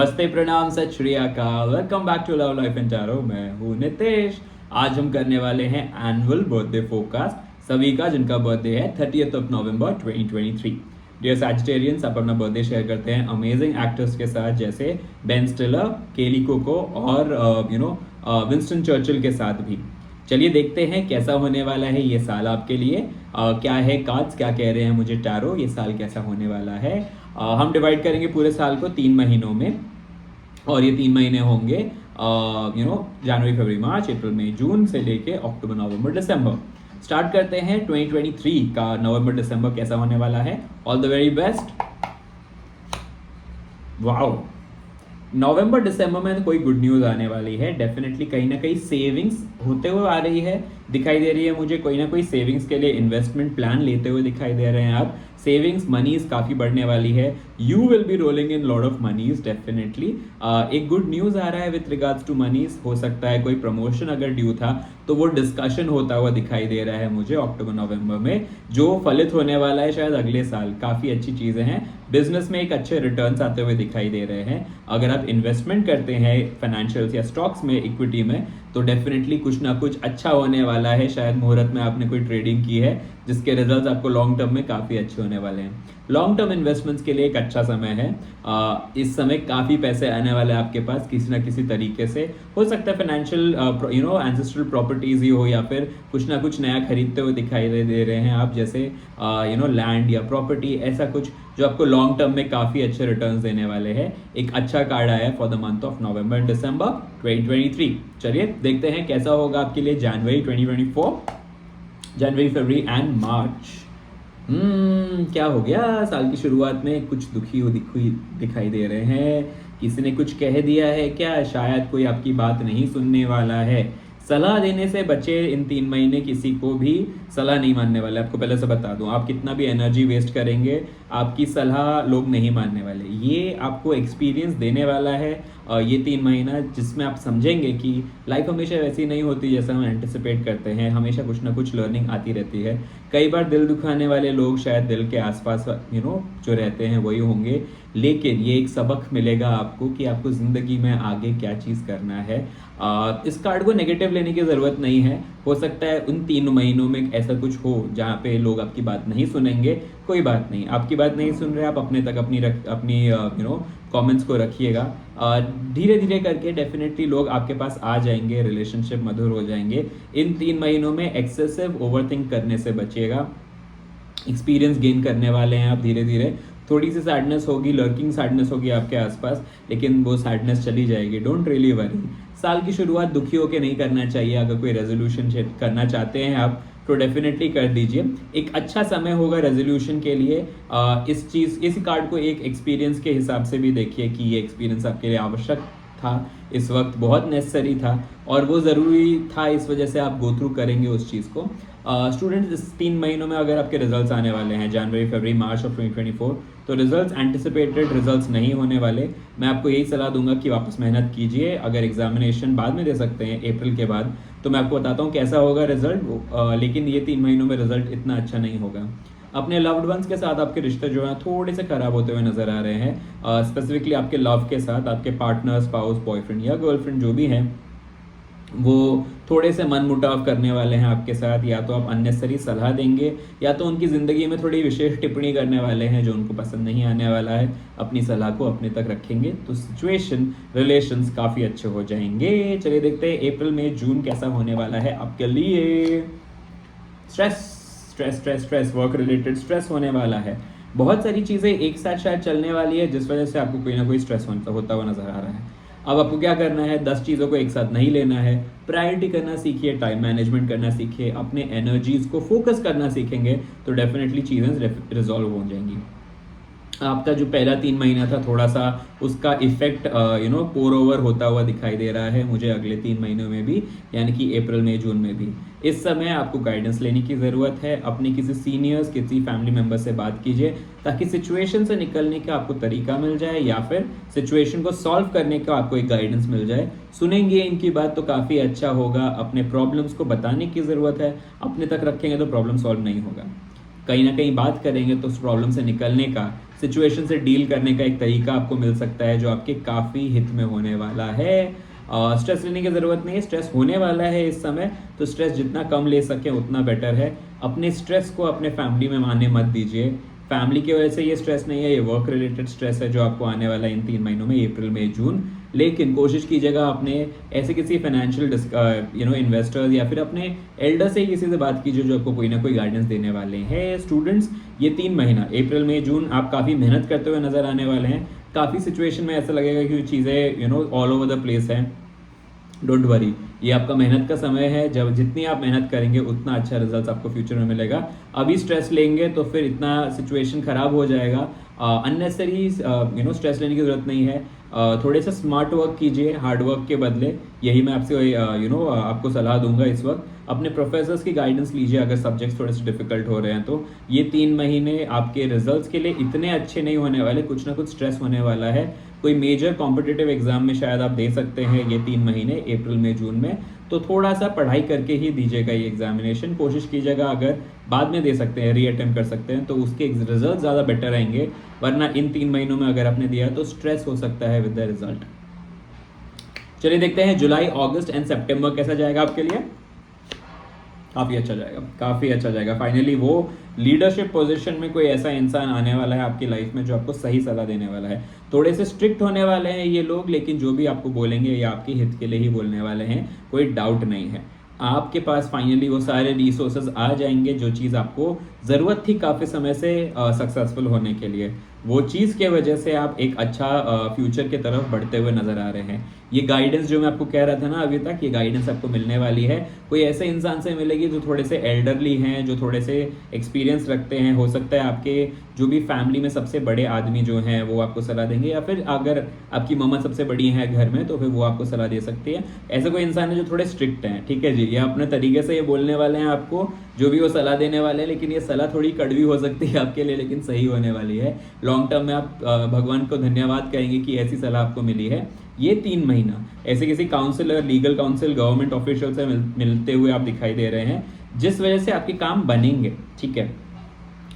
नमस्ते, प्रणाम, सत श्री अकाल। Welcome back to love life and tarot. मैं हूँ नितेश। आज हम करने वाले हैं एनुअल बर्थडे फोरकास्ट सभी का जिनका बर्थडे है 30th of November 2023। Dear Sagittarians, आप अपना बर्थडे शेयर करते हैं अमेजिंग एक्टर्स के साथ जैसे बेन स्टिलर, केली कोको और विंस्टन चर्चिल के साथ भी। चलिए देखते हैं कैसा होने वाला है ये साल आपके लिए। क्या है कार्ड्स, क्या कह रहे हैं मुझे टैरो, ये साल कैसा होने वाला है। हम डिवाइड करेंगे पूरे साल को 3 महीनों में, और ये 3 महीने होंगे जनवरी, फरवरी, मार्च, अप्रैल, मई, जून से लेके अक्टूबर, नवंबर, दिसंबर। स्टार्ट करते हैं 2023 का नवंबर दिसंबर कैसा होने वाला है। All the very best. Wow, नवंबर दिसंबर में कोई गुड न्यूज़ आने वाली है। डेफिनेटली कहीं ना कहीं सेविंग्स होते हुए आ रही है, दिखाई दे रही है मुझे। कोई ना कोई सेविंग्स के लिए इन्वेस्टमेंट प्लान लेते हुए दिखाई दे रहे हैं आप। सेविंग्स मनीज काफ़ी बढ़ने वाली है। You will be rolling in lot of moneys definitely. एक गुड न्यूज़ आ रहा है विथ रिगार्ड्स टू मनीज। हो सकता है कोई प्रमोशन अगर ड्यू था तो वो डिस्कशन होता हुआ दिखाई दे रहा है मुझे अक्टूबर नवंबर में, जो फलित होने वाला है शायद अगले साल। काफ़ी अच्छी चीज़ें हैं। बिजनेस में एक अच्छे रिटर्न्स आते हुए दिखाई दे रहे हैं। अगर आप इन्वेस्टमेंट करते हैं फाइनेंशियल्स या स्टॉक्स में, इक्विटी में, तो डेफिनेटली कुछ ना कुछ अच्छा होने वाला है। शायद मुहूर्त में आपने कोई ट्रेडिंग की है जिसके रिजल्ट्स आपको लॉन्ग टर्म में काफ़ी अच्छे होने वाले हैं। लॉन्ग टर्म इन्वेस्टमेंट्स के लिए एक अच्छा समय है। इस समय काफ़ी पैसे आने वाले हैं आपके पास किसी ना किसी तरीके से। हो सकता है फाइनेंशियल एंसेस्ट्रल प्रॉपर्टीज ही हो, या फिर कुछ ना कुछ नया खरीदते हुए दिखाई दे रहे हैं आप, जैसे लैंड या प्रॉपर्टी, ऐसा कुछ जो आपको लॉन्ग टर्म में काफ़ी अच्छे रिटर्न्स देने वाले हैं। एक अच्छा कार्ड आया है for the month of November December 2023। चलिए देखते हैं कैसा होगा आपके लिए जनवरी 2024, जनवरी, फरवरी एंड मार्च। क्या हो गया? साल की शुरुआत में कुछ दुखी दिखाई दे रहे हैं। किसी ने कुछ कह दिया है क्या? शायद कोई आपकी बात नहीं सुनने वाला है। सलाह देने से बचे। इन 3 महीने किसी को भी सलाह नहीं मानने वाले। आपको पहले से बता दूं, आप कितना भी एनर्जी वेस्ट करेंगे, आपकी सलाह लोग नहीं मानने वाले। ये आपको एक्सपीरियंस देने वाला है ये 3 महीना, जिसमें आप समझेंगे कि लाइफ हमेशा वैसी नहीं होती जैसा हम एंटिसिपेट करते हैं। हमेशा कुछ ना कुछ लर्निंग आती रहती है। कई बार दिल दुखाने वाले लोग शायद दिल के आसपास जो रहते हैं वही होंगे, लेकिन ये एक सबक मिलेगा आपको कि आपको ज़िंदगी में आगे क्या चीज़ करना है। इस कार्ड को नेगेटिव लेने की ज़रूरत नहीं है। हो सकता है उन 3 महीनों में ऐसा कुछ हो जहाँ पे लोग आपकी बात नहीं सुनेंगे। कोई बात नहीं, आपकी बात नहीं सुन रहे, आप अपने तक अपनी कमेंट्स को रखिएगा। धीरे धीरे करके डेफिनेटली लोग आपके पास आ जाएंगे, रिलेशनशिप मधुर हो जाएंगे। इन 3 महीनों में एक्सेसिव ओवरथिंक करने से बचिएगा। एक्सपीरियंस गेन करने वाले हैं आप धीरे धीरे। थोड़ी सी सैडनेस होगी, लर्किंग सैडनेस होगी आपके आसपास, लेकिन वो सैडनेस चली जाएगी। Don't really worry. साल की शुरुआत दुखी होकर नहीं करना चाहिए। अगर कोई रेजोल्यूशन करना चाहते हैं आप तो डेफिनेटली कर दीजिए। एक अच्छा समय होगा रेजोल्यूशन के लिए। इस कार्ड को एक एक्सपीरियंस के हिसाब से भी देखिए कि ये एक्सपीरियंस आपके लिए आवश्यक था, इस वक्त बहुत नेसेसरी था और वो ज़रूरी था। इस वजह से आप गो थ्रू करेंगे उस चीज़ को। स्टूडेंट्स, इस 3 महीनों में अगर आपके रिजल्ट्स आने वाले हैं जनवरी, फरवरी, मार्च ऑफ 2024, तो रिजल्ट्स एंटिसिपेटेड रिजल्ट्स नहीं होने वाले। मैं आपको यही सलाह दूंगा कि वापस मेहनत कीजिए। अगर एग्जामिनेशन बाद में दे सकते हैं अप्रैल के बाद, तो मैं आपको बताता हूँ कैसा होगा रिजल्ट। लेकिन ये 3 महीनों में रिजल्ट इतना अच्छा नहीं होगा। अपने लव्ड वंस के साथ आपके रिश्ते जो हैं थोड़े से खराब होते हुए नजर आ रहे हैं। स्पेसिफिकली आपके लव के साथ, आपके पार्टनर, स्पाउस, बॉयफ्रेंड या गर्लफ्रेंड जो भी हैं, वो थोड़े से मन मुटाव करने वाले हैं आपके साथ। या तो आप अननेसेसरी सलाह देंगे, या तो उनकी ज़िंदगी में थोड़ी विशेष टिप्पणी करने वाले हैं जो उनको पसंद नहीं आने वाला है। अपनी सलाह को अपने तक रखेंगे तो सिचुएशन, रिलेशंस काफ़ी अच्छे हो जाएंगे। चलिए देखते हैं अप्रैल, मई, जून कैसा होने वाला है आपके लिए। स्ट्रेस, वर्क रिलेटेड स्ट्रेस होने वाला है। बहुत सारी चीज़ें एक साथ शायद चलने वाली है जिस वजह से आपको कोई ना कोई स्ट्रेस होता हुआ नजर आ रहा है। अब आपको क्या करना है? 10 चीज़ों को एक साथ नहीं लेना है। प्रायोरिटी करना सीखिए, टाइम मैनेजमेंट करना सीखिए, अपने एनर्जीज को फोकस करना सीखेंगे तो डेफिनेटली चीज़ें रिजॉल्व हो जाएंगी। आपका जो पहला 3 महीना था, थोड़ा सा उसका इफेक्ट पोर ओवर होता हुआ दिखाई दे रहा है मुझे अगले 3 महीनों में भी, यानी कि अप्रैल, मई, जून में भी। इस समय आपको गाइडेंस लेने की ज़रूरत है। अपने किसी सीनियर्स, किसी फैमिली मेम्बर से बात कीजिए ताकि सिचुएशन से निकलने का आपको तरीका मिल जाए, या फिर सिचुएशन को सॉल्व करने का आपको एक गाइडेंस मिल जाए। सुनेंगे इनकी बात तो काफ़ी अच्छा होगा। अपने प्रॉब्लम्स को बताने की ज़रूरत है। अपने तक रखेंगे तो प्रॉब्लम सॉल्व नहीं होगा। कहीं ना कहीं बात करेंगे तो उस प्रॉब्लम से निकलने का, सिचुएशन से डील करने का एक तरीका आपको मिल सकता है जो आपके काफ़ी हित में होने वाला है। स्ट्रेस लेने की ज़रूरत नहीं है, स्ट्रेस होने वाला है इस समय, तो स्ट्रेस जितना कम ले सकें उतना बेटर है। अपने स्ट्रेस को अपने फैमिली में आने मत दीजिए। फैमिली की वजह से ये स्ट्रेस नहीं है, ये वर्क रिलेटेड स्ट्रेस है जो आपको आने वाला है इन 3 महीनों में, अप्रैल मई जून। लेकिन कोशिश कीजिएगा अपने ऐसे किसी फाइनेंशियल इन्वेस्टर्स या फिर अपने एल्डर से किसी से बात कीजिए जो आपको कोई ना कोई गाइडेंस देने वाले हैं। स्टूडेंट्स, ये 3 महीना अप्रैल मई जून आप काफ़ी मेहनत करते हुए नजर आने वाले हैं। काफ़ी सिचुएशन में ऐसा लगेगा कि चीज़ें ऑल ओवर द प्लेस हैं। डोंट वरी, ये आपका मेहनत का समय है। जब जितनी आप मेहनत करेंगे उतना अच्छा रिजल्ट आपको फ्यूचर में मिलेगा। अभी स्ट्रेस लेंगे तो फिर इतना सिचुएशन खराब हो जाएगा। अननेसेसरी स्ट्रेस लेने की ज़रूरत नहीं है। थोड़े से स्मार्ट वर्क कीजिए हार्ड वर्क के बदले, यही मैं आपसे आपको सलाह दूंगा इस वक्त। अपने प्रोफेसर्स की गाइडेंस लीजिए अगर सब्जेक्ट्स थोड़े से डिफिकल्ट हो रहे हैं तो। ये 3 महीने आपके रिजल्ट्स के लिए इतने अच्छे नहीं होने वाले, कुछ ना कुछ स्ट्रेस होने वाला है। कोई मेजर कॉम्पिटिटिव एग्जाम में शायद आप दे सकते हैं ये 3 महीने अप्रैल में जून में, तो थोड़ा सा पढ़ाई करके ही दीजिएगा ये एग्जामिनेशन। कोशिश कीजिएगा अगर बाद में दे सकते हैं, री अटेम्प्ट कर सकते हैं, तो उसके रिजल्ट ज़्यादा बेटर आएंगे। वरना इन 3 महीनों में अगर आपने दिया तो स्ट्रेस हो सकता है विद द रिजल्ट। चलिए देखते हैं जुलाई, अगस्त एंड सितंबर कैसा जाएगा आपके लिए। काफ़ी अच्छा जाएगा, काफ़ी अच्छा जाएगा। फाइनली वो लीडरशिप पोजीशन में कोई ऐसा इंसान आने वाला है आपकी लाइफ में जो आपको सही सलाह देने वाला है। थोड़े से स्ट्रिक्ट होने वाले हैं ये लोग, लेकिन जो भी आपको बोलेंगे ये आपके हित के लिए ही बोलने वाले हैं, कोई डाउट नहीं है। आपके पास फाइनली वो सारे रिसोर्सेज आ जाएंगे जो चीज़ आपको ज़रूरत थी काफ़ी समय से सक्सेसफुल होने के लिए। वो चीज़ के वजह से आप एक अच्छा फ्यूचर के तरफ बढ़ते हुए नज़र आ रहे हैं। ये गाइडेंस जो मैं आपको कह रहा था ना अभी तक, ये गाइडेंस आपको मिलने वाली है। कोई ऐसे इंसान से मिलेगी जो थोड़े से एल्डरली हैं, जो थोड़े से एक्सपीरियंस रखते हैं। हो सकता है आपके जो भी फैमिली में सबसे बड़े आदमी जो हैं वो आपको सलाह देंगे, या फिर अगर आपकी मम्मा सबसे बड़ी हैं घर में तो फिर वो आपको सलाह दे सकती है। ऐसे कोई इंसान है जो थोड़े स्ट्रिक्ट हैं, ठीक है जी, ये अपने तरीके से ये बोलने वाले हैं आपको जो भी वो सलाह देने वाले हैं, लेकिन ये सलाह थोड़ी कड़वी हो सकती है आपके लिए, लेकिन सही होने वाली है। लॉन्ग टर्म में आप भगवान को धन्यवाद कहेंगे कि ऐसी सलाह आपको मिली है। ये 3 महीना ऐसे किसी counsellor, legal council, government official से मिलते हुए आप दिखाई दे रहे हैं, जिस वजह से आपके काम बनेंगे, ठीक है।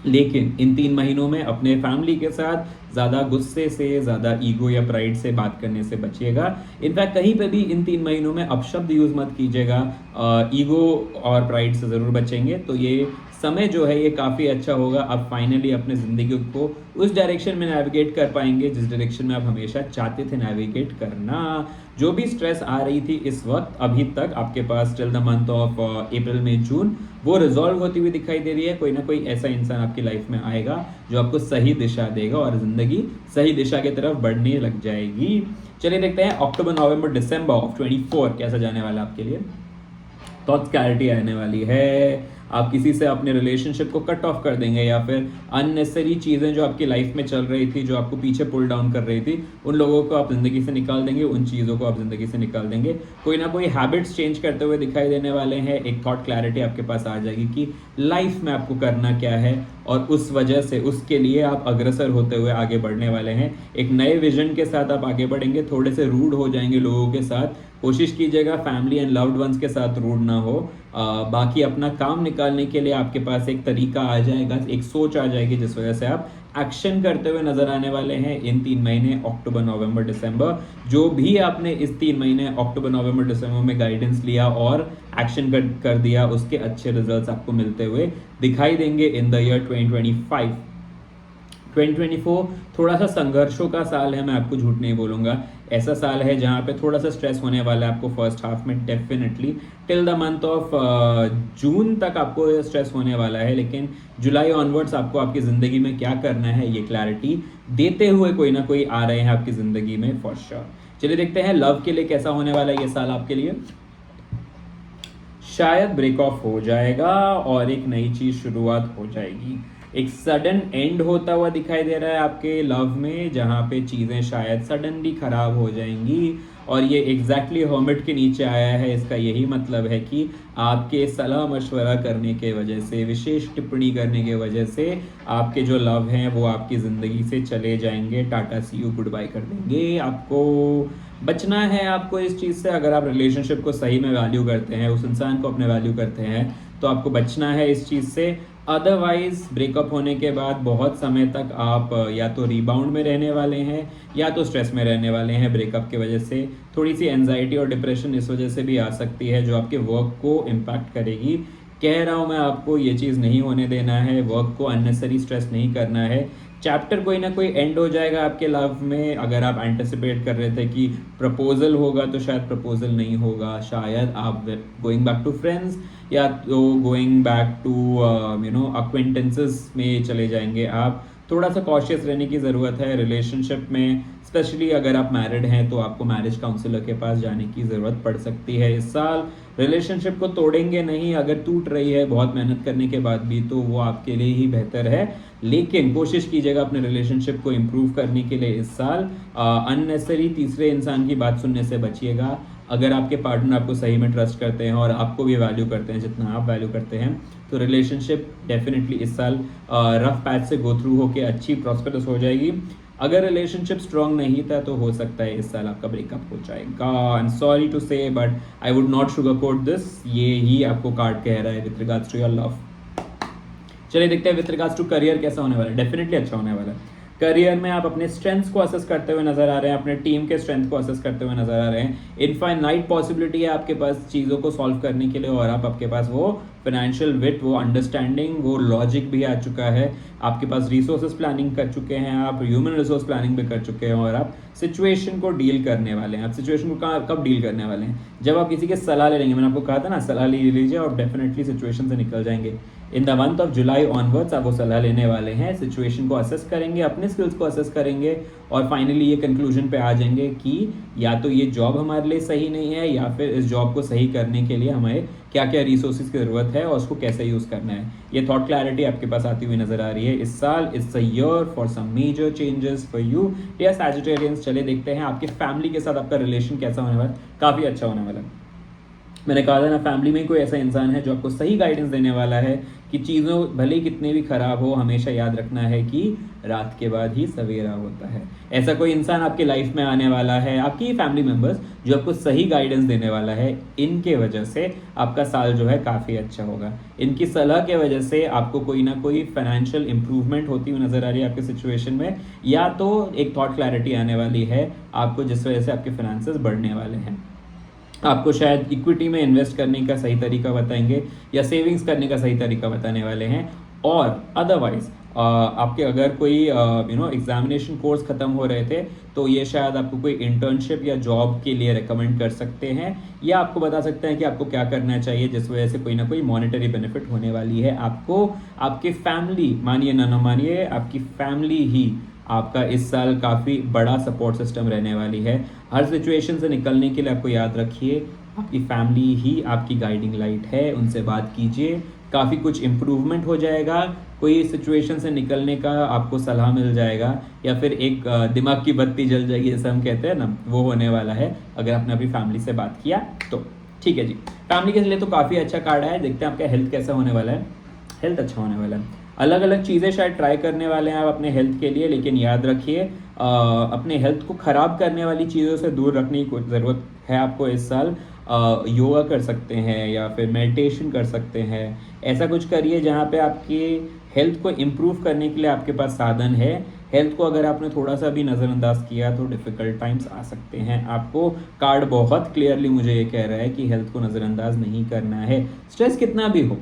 लेकिन इन 3 महीनों में अपने फैमिली के साथ ज़्यादा गुस्से से, ज़्यादा ईगो या प्राइड से बात करने से बचिएगा। इनफैक्ट कहीं पे भी इन 3 महीनों में अपशब्द यूज़ मत कीजिएगा। ईगो और प्राइड से ज़रूर बचेंगे तो ये समय जो है ये काफ़ी अच्छा होगा। आप फाइनली अपने ज़िंदगी को उस डायरेक्शन में नेविगेट कर पाएंगे जिस डायरेक्शन में आप हमेशा चाहते थे नेविगेट करना। जो भी स्ट्रेस आ रही थी इस वक्त अभी तक आपके पास till the month of April May June, वो रिजॉल्व होती हुई दिखाई दे रही है। कोई ना कोई ऐसा इंसान आपकी लाइफ में आएगा जो आपको सही दिशा देगा और ज़िंदगी सही दिशा की तरफ बढ़ने लग जाएगी। चलिए देखते हैं अक्टूबर, नवंबर, दिसंबर ऑफ 24 कैसा जाने वाला है आपके लिए। थॉट्स क्लैरिटी आने वाली है। आप किसी से अपने रिलेशनशिप को कट ऑफ कर देंगे, या फिर अननेसेसरी चीज़ें जो आपकी लाइफ में चल रही थी, जो आपको पीछे पुल डाउन कर रही थी, उन लोगों को आप ज़िंदगी से निकाल देंगे, उन चीज़ों को आप ज़िंदगी से निकाल देंगे। कोई ना कोई हैबिट्स चेंज करते हुए दिखाई देने वाले हैं। एक थॉट क्लैरिटी आपके पास आ जाएगी कि लाइफ में आपको करना क्या है, और उस वजह से उसके लिए आप अग्रसर होते हुए आगे बढ़ने वाले हैं। एक नए विजन के साथ आप आगे बढ़ेंगे। थोड़े से रूड हो जाएंगे लोगों के साथ, कोशिश कीजिएगा फैमिली एंड लव्ड वंस के साथ रूड ना हो। बाकी अपना काम निकालने के लिए आपके पास एक तरीका आ जाएगा, एक सोच आ जाएगी जिस वजह से आप एक्शन करते हुए नजर आने वाले हैं इन 3 महीने अक्टूबर, नवंबर, दिसंबर। जो भी आपने इस 3 महीने अक्टूबर, नवंबर, दिसंबर में गाइडेंस लिया और एक्शन कर दिया, उसके अच्छे रिजल्ट्स आपको मिलते हुए दिखाई देंगे इन द ईयर 2025। 2024 थोड़ा सा संघर्षों का साल है, मैं आपको झूठ नहीं बोलूँगा। ऐसा साल है जहाँ पे थोड़ा सा स्ट्रेस होने वाला है आपको फर्स्ट हाफ में, definitely till the month of June तक आपको स्ट्रेस होने वाला है। लेकिन जुलाई ऑनवर्ड्स आपको आपकी ज़िंदगी में क्या करना है ये क्लैरिटी देते हुए कोई ना कोई आ रहे हैं आपकी ज़िंदगी में फॉर श्योर। चलिए देखते हैं लव के लिए कैसा होने वाला है ये साल आपके लिए। शायद ब्रेक ऑफ हो जाएगा और एक नई चीज़ शुरुआत हो जाएगी। एक सडन एंड होता हुआ दिखाई दे रहा है आपके लव में, जहाँ पे चीज़ें शायद सडनली ख़राब हो जाएंगी। और ये एग्जैक्टली हर्मिट के नीचे आया है। इसका यही मतलब है कि आपके सलाह मशवरा करने के वजह से, विशेष टिप्पणी करने के वजह से आपके जो लव हैं वो आपकी ज़िंदगी से चले जाएंगे, टाटा सी यू गुड बाय कर देंगे। आपको बचना है आपको इस चीज़ से। अगर आप रिलेशनशिप को सही में वैल्यू करते हैं, उस इंसान को अपने वैल्यू करते हैं, तो आपको बचना है इस चीज़ से। अदरवाइज ब्रेकअप होने के बाद बहुत समय तक आप या तो रीबाउंड में रहने वाले हैं या तो स्ट्रेस में रहने वाले हैं ब्रेकअप की वजह से। थोड़ी सी एंजाइटी और डिप्रेशन इस वजह से भी आ सकती है जो आपके वर्क को इम्पैक्ट करेगी। कह रहा हूँ मैं आपको ये चीज़ नहीं होने देना है, वर्क को अननेसेसरी स्ट्रेस नहीं करना है। चैप्टर कोई ना कोई एंड हो जाएगा आपके लव में। अगर आप एंटिसिपेट कर रहे थे कि प्रपोजल होगा तो शायद प्रपोजल नहीं होगा, शायद आप गोइंग बैक टू फ्रेंड्स या तो गोइंग बैक टू अक्वेंटेंसेस में चले जाएंगे आप। थोड़ा सा कॉशियस रहने की ज़रूरत है रिलेशनशिप में, स्पेशली अगर आप मैरिड हैं तो आपको मैरिज काउंसलर के पास जाने की ज़रूरत पड़ सकती है इस साल। रिलेशनशिप को तोड़ेंगे नहीं, अगर टूट रही है बहुत मेहनत करने के बाद भी तो वो आपके लिए ही बेहतर है, लेकिन कोशिश कीजिएगा अपने रिलेशनशिप को इम्प्रूव करने के लिए इस साल। अननेसेसरी तीसरे इंसान की बात सुनने से बचिएगा। अगर आपके पार्टनर आपको सही में ट्रस्ट करते हैं और आपको भी वैल्यू करते हैं जितना आप वैल्यू करते हैं तो रिलेशनशिप डेफिनेटली इस साल रफ पैच से गो थ्रू होकर अच्छी प्रॉस्पेरस हो जाएगी। अगर रिलेशनशिप स्ट्रांग नहीं था तो हो सकता है इस साल आपका ब्रेकअप हो जाएगा। I am sorry to say but I would not sugar coat this, ये ही आपको कार्ड कह रहा है with regards to your love. चलिए देखते हैं विद रिगार्ड्स टू करियर कैसा होने वाला है। डेफिनेटली अच्छा होने वाला है। करियर में आप अपने स्ट्रेंथ्स को असेस करते हुए नजर आ रहे हैं, अपने टीम के स्ट्रेंथ को असेस करते हुए नजर आ रहे हैं। इनफाइनाइट पॉसिबिलिटी है आपके पास चीज़ों को सॉल्व करने के लिए और आपके पास वो फाइनेंशियल विट, वो अंडरस्टैंडिंग, वो लॉजिक भी आ चुका है। आपके पास रिसोर्सेज प्लानिंग कर चुके हैं, आप ह्यूमन रिसोर्स प्लानिंग भी कर चुके हैं और आप सिचुएशन को डील करने वाले हैं। आप सिचुएशन को कब डील करने वाले हैं? जब आप किसी के सलाह ले लेंगे। मैंने आपको कहा था ना, सलाह ले लीजिए और डेफिनेटली सिचुएशन से निकल जाएंगे। इन the month of July onwards आप वो सलाह लेने वाले हैं, सिचुएशन को असेस करेंगे, अपने स्किल्स को असेस करेंगे और फाइनली ये कंक्लूजन पे आ जाएंगे कि या तो ये जॉब हमारे लिए सही नहीं है या फिर इस जॉब को सही करने के लिए हमें क्या क्या रिसोर्सेज की ज़रूरत है और उसको कैसे यूज़ करना है। ये थॉट क्लैरिटी आपके पास आती हुई नजर आ रही है इस साल। It's a year for some major changes for you dear Sagittarians. चले देखते हैं आपके फैमिली के साथ आपका रिलेशन कैसा होने वाला है। काफ़ी अच्छा होने वाला है। मैंने कहा था ना, फैमिली में कोई ऐसा इंसान है जो आपको सही गाइडेंस देने वाला है कि चीज़ों भले ही कितनी भी खराब हो, हमेशा याद रखना है कि रात के बाद ही सवेरा होता है। ऐसा कोई इंसान आपकी लाइफ में आने वाला है, आपकी फैमिली मेंबर्स जो आपको सही गाइडेंस देने वाला है। इनके वजह से आपका साल जो है काफ़ी अच्छा होगा। इनकी सलाह के वजह से आपको कोई ना कोई फाइनेंशियल इंप्रूवमेंट होती हुई नजर आ रही है आपके सिचुएशन में, या तो एक थॉट क्लैरिटी आने वाली है आपको जिस वजह से आपके फाइनेंसेस बढ़ने वाले हैं। आपको शायद इक्विटी में इन्वेस्ट करने का सही तरीका बताएंगे या सेविंग्स करने का सही तरीका बताने वाले हैं। और अदरवाइज आपके अगर कोई एग्जामिनेशन कोर्स ख़त्म हो रहे थे तो ये शायद आपको कोई इंटर्नशिप या जॉब के लिए रेकमेंड कर सकते हैं या आपको बता सकते हैं कि आपको क्या करना चाहिए जिस वजह से कोई ना कोई मॉनेटरी बेनिफिट होने वाली है आपको। आपकी फैमिली, मानिए ना मानिए, आपकी फैमिली ही आपका इस साल काफ़ी बड़ा सपोर्ट सिस्टम रहने वाली है। हर सिचुएशन से निकलने के लिए आपको याद रखिए आपकी फैमिली ही आपकी गाइडिंग लाइट है। उनसे बात कीजिए, काफ़ी कुछ इम्प्रूवमेंट हो जाएगा। कोई सिचुएशन से निकलने का आपको सलाह मिल जाएगा या फिर एक दिमाग की बत्ती जल जाएगी जैसे हम कहते हैं ना, वो होने वाला है अगर आपने अपनी फैमिली से बात किया तो। ठीक है जी, फैमिली के लिए तो काफ़ी अच्छा कार्ड है। देखते हैं आपका हेल्थ कैसा होने वाला है। हेल्थ अच्छा होने वाला है। अलग अलग चीज़ें शायद ट्राई करने वाले हैं आप अपने हेल्थ के लिए, लेकिन याद रखिए अपने हेल्थ को ख़राब करने वाली चीज़ों से दूर रखने की ज़रूरत है आपको इस साल। योगा कर सकते हैं या फिर मेडिटेशन कर सकते हैं। ऐसा कुछ करिए जहाँ पे आपकी हेल्थ को इम्प्रूव करने के लिए आपके पास साधन है। हेल्थ को अगर आपने थोड़ा सा भी नज़रअंदाज किया तो डिफ़िकल्ट टाइम्स आ सकते हैं आपको। कार्ड बहुत क्लियरली मुझे ये कह रहा है कि हेल्थ को नज़रअंदाज नहीं करना है। स्ट्रेस कितना भी हो,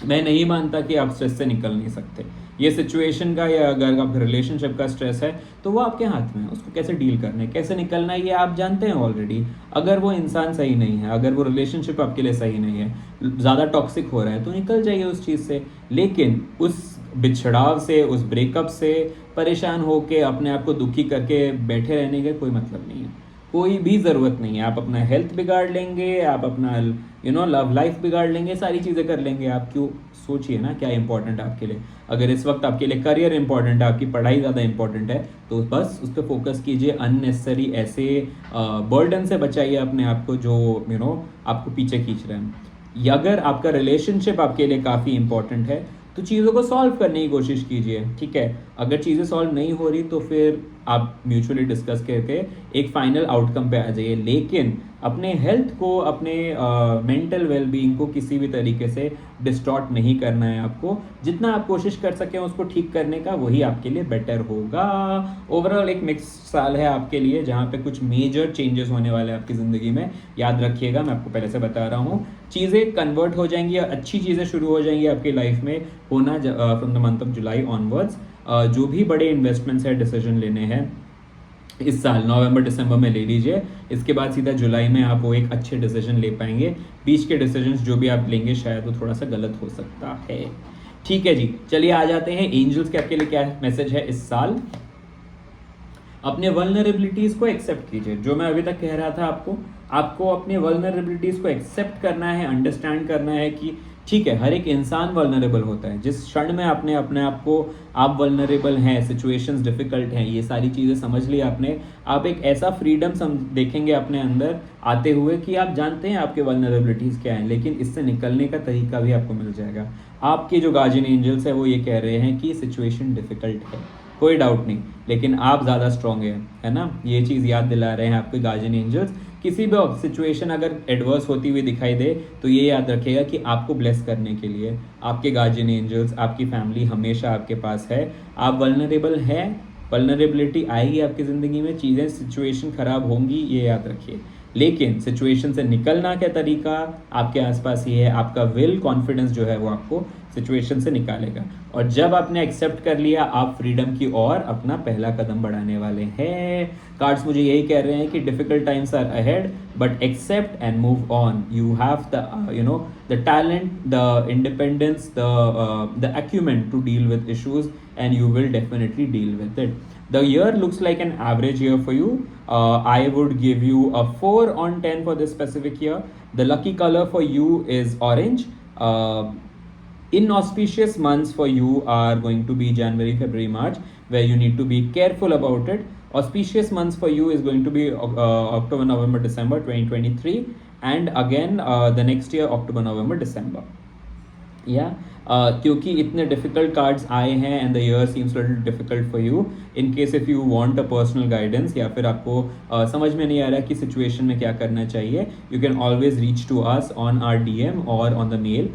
मैं नहीं मानता कि आप स्ट्रेस से निकल नहीं सकते। ये सिचुएशन का या अगर आप रिलेशनशिप का स्ट्रेस है तो वो आपके हाथ में है, उसको कैसे डील करना है, कैसे निकलना है, ये आप जानते हैं ऑलरेडी। अगर वो इंसान सही नहीं है, अगर वो रिलेशनशिप आपके लिए सही नहीं है, ज़्यादा टॉक्सिक हो रहा है तो निकल जाइए उस चीज़ से। लेकिन उस बिछड़ाव से, उस ब्रेकअप से परेशान होके अपने आप को दुखी करके बैठे रहने का कोई मतलब नहीं है, कोई भी ज़रूरत नहीं है। आप अपना हेल्थ बिगाड़ लेंगे, आप अपना लव लाइफ बिगाड़ लेंगे, सारी चीज़ें कर लेंगे। आप क्यों, सोचिए ना क्या इंपॉर्टेंट है आपके लिए। अगर इस वक्त आपके लिए करियर इंपॉर्टेंट है, आपकी पढ़ाई ज़्यादा इंपॉर्टेंट है तो बस उस पर फोकस कीजिए। अननेसेसरी ऐसे बर्डन से बचाइए अपने आप को जो आपको पीछे खींच रहे हैं। या अगर आपका रिलेशनशिप आपके लिए काफ़ी इंपॉर्टेंट है तो चीज़ों को सॉल्व करने की कोशिश कीजिए, ठीक है। अगर चीज़ें सॉल्व नहीं हो रही तो फिर आप म्यूचुअली डिस्कस करके एक फाइनल आउटकम पे आ जाइए, लेकिन अपने हेल्थ को, अपने मेंटल वेलबींग को किसी भी तरीके से डिस्टॉर्ट नहीं करना है आपको। जितना आप कोशिश कर सकें उसको ठीक करने का, वही आपके लिए बेटर होगा। ओवरऑल एक मिक्स साल है आपके लिए, जहाँ पे कुछ मेजर चेंजेस होने वाले हैं आपकी ज़िंदगी में। याद रखिएगा, मैं आपको पहले से बता रहा हूँ, चीज़ें कन्वर्ट हो जाएंगी, अच्छी चीज़ें शुरू हो जाएंगी आपकी लाइफ में होना from the month of July onwards. जो भी बड़े इन्वेस्टमेंट्स है, डिसीजन लेने हैं इस साल नवंबर दिसंबर में ले लीजिए। इसके बाद सीधा जुलाई में आप वो एक अच्छे डिसीजन ले पाएंगे। बीच के डिसीजंस जो भी आप लेंगे शायद वो थोड़ा सा गलत हो सकता है। ठीक है जी, चलिए आ जाते हैं एंजल्स के आपके लिए क्या मैसेज है इस साल। अपने वल्नरेबिलिटीज को एक्सेप्ट कीजिए। जो मैं अभी तक कह रहा था आपको अपने वल्नरेबिलिटीज को एक्सेप्ट करना है, अंडरस्टैंड करना है कि ठीक है, हर एक इंसान वल्नरेबल होता है। जिस क्षण में आपने अपने आप को आप वल्नरेबल हैं, सिचुएशंस डिफिकल्ट हैं, ये सारी चीज़ें समझ ली आपने, आप एक ऐसा फ्रीडम देखेंगे अपने अंदर आते हुए कि आप जानते हैं आपके वल्नरेबिलिटीज़ क्या हैं, लेकिन इससे निकलने का तरीका भी आपको मिल जाएगा। आपके जो गार्जियन एंजल्स है वो ये कह रहे हैं कि सिचुएशन डिफिकल्ट है, कोई डाउट नहीं, लेकिन आप ज़्यादा स्ट्रॉन्ग हैं, है ना। ये चीज़ याद दिला रहे हैं आपके गार्जियन एंजल्स। किसी भी सिचुएशन अगर एडवर्स होती हुई दिखाई दे तो ये याद रखिएगा कि आपको ब्लेस करने के लिए आपके गार्जियन एंजल्स, आपकी फैमिली हमेशा आपके पास है। आप वल्नरेबल हैं, वल्नरेबिलिटी आएगी आपकी ज़िंदगी में, चीज़ें सिचुएशन ख़राब होंगी, ये याद रखिए, लेकिन सिचुएशन से निकलना का तरीका आपके आसपास ही है। आपका विल, कॉन्फिडेंस जो है वो आपको सिचुएशन से निकालेगा। और जब आपने एक्सेप्ट कर लिया, आप फ्रीडम की ओर अपना पहला कदम बढ़ाने वाले हैं। कार्ड्स मुझे यही कह रहे हैं कि difficult times are ahead, but accept and move on. You have the talent, the independence, the acumen to deal with issues, and you will definitely deal with it. The year looks like an average year for you. I would give you a 4 on 10 for this specific year. The lucky color for you is orange. Inauspicious months for you are going to be January, February, March, where you need to be careful about it. Auspicious months for you is going to be October, November, December 2023, and again the next year October, November, December. क्योंकि इतने difficult cards आए हैं and the year seems little difficult for you. In case if you want a personal guidance, या फिर आपको समझ में नहीं आ रहा कि सिचुएशन में क्या करना चाहिए, you can always reach to us on our DM और on the mail.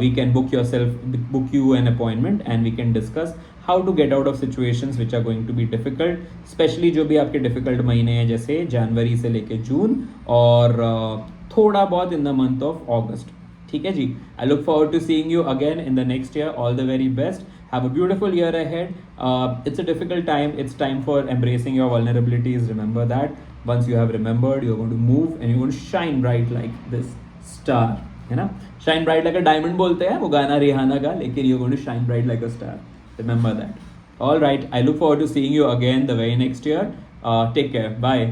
We can book you an appointment and we can discuss how to get out of situations which are going to be difficult, especially जो भी आपके difficult महीने हैं, जैसे जनवरी से लेके जून और थोड़ा बहुत in the month of August. ठीक है जी, I look forward to seeing you again in the next year. All the very best, have a beautiful year ahead. It's a difficult time, it's time for embracing your vulnerabilities. Remember that. Once you have remembered, you're going to move and you're going to shine bright like this star, है ना। Shine bright like a diamond बोलते हैं, वो गाना Rihanna का, लेकिन you're going to shine bright like a star. Remember that. All right, I look forward to seeing you again the very next year. Take care, bye.